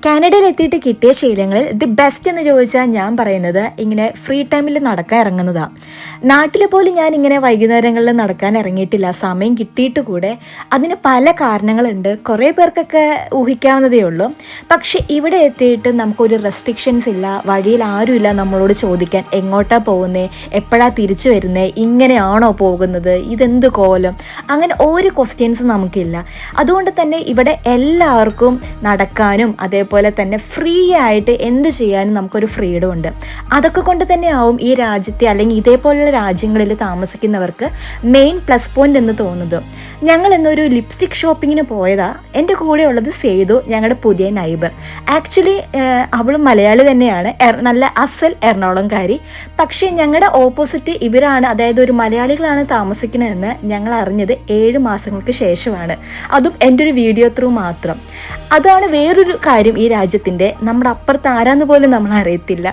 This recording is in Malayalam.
കാനഡയിൽ എത്തിയിട്ട് കിട്ടിയ ശീലങ്ങളിൽ ദി ബെസ്റ്റ് എന്ന് ചോദിച്ചാൽ ഞാൻ പറയുന്നത് ഇങ്ങനെ ഫ്രീ ടൈമിൽ നടക്കാൻ ഇറങ്ങുന്നതാണ്. നാട്ടിൽ പോലും ഞാൻ ഇങ്ങനെ വൈകുന്നേരങ്ങളിൽ നടക്കാൻ ഇറങ്ങിയിട്ടില്ല, സമയം കിട്ടിയിട്ട് കൂടെ. അതിന് പല കാരണങ്ങളുണ്ട്, കുറേ പേർക്കൊക്കെ ഊഹിക്കാവുന്നതേ ഉള്ളൂ. പക്ഷെ ഇവിടെ എത്തിയിട്ട് നമുക്കൊരു റെസ്ട്രിക്ഷൻസ് ഇല്ല, വഴിയിൽ ആരുമില്ല നമ്മളോട് ചോദിക്കാൻ എങ്ങോട്ടാണ് പോകുന്നത്, എപ്പോഴാണ് തിരിച്ചു വരുന്നത്, ഇങ്ങനെയാണോ പോകുന്നത്, ഇതെന്ത് കോലം, അങ്ങനെ ഒരു ക്വസ്റ്റ്യൻസും നമുക്കില്ല. അതുകൊണ്ട് തന്നെ ഇവിടെ എല്ലാവർക്കും നടക്കാനും അതേപോലെ തന്നെ ഫ്രീ ആയിട്ട് എന്ത് ചെയ്യാനും നമുക്കൊരു ഫ്രീഡം ഉണ്ട്. അതൊക്കെ കൊണ്ട് തന്നെ ആവും ഈ രാജ്യത്തെ അല്ലെങ്കിൽ ഇതേപോലുള്ള രാജ്യങ്ങളിൽ താമസിക്കുന്നവർക്ക് മെയിൻ പ്ലസ് പോയിന്റ് എന്ന് തോന്നുന്നത്. ഞങ്ങൾ ഇന്നൊരു ലിപ്സ്റ്റിക് ഷോപ്പിങ്ങിന് പോയതാണ്. എൻ്റെ കൂടെ ഉള്ളത് സേതു, ഞങ്ങളുടെ പുതിയ നൈബർ. ആക്ച്വലി അവളും മലയാളി തന്നെയാണ്, നല്ല അസൽ എറണാകുളംകാരി. പക്ഷേ ഞങ്ങളുടെ ഓപ്പോസിറ്റ് ഇവരാണ്, അതായത് ഒരു മലയാളികളാണ് താമസിക്കുന്നതെന്ന് ഞങ്ങൾ അറിഞ്ഞത് 7 മാസങ്ങൾക്ക് ശേഷമാണ്. അതും എൻ്റെ ഒരു വീഡിയോ ത്രൂ മാത്രം. അതാണ് വേറൊരു കാര്യം ഈ രാജ്യത്തിൻ്റെ, നമ്മുടെ അപ്പുറത്ത് ആരാന്ന് പോലും നമ്മൾ അറിയത്തില്ല.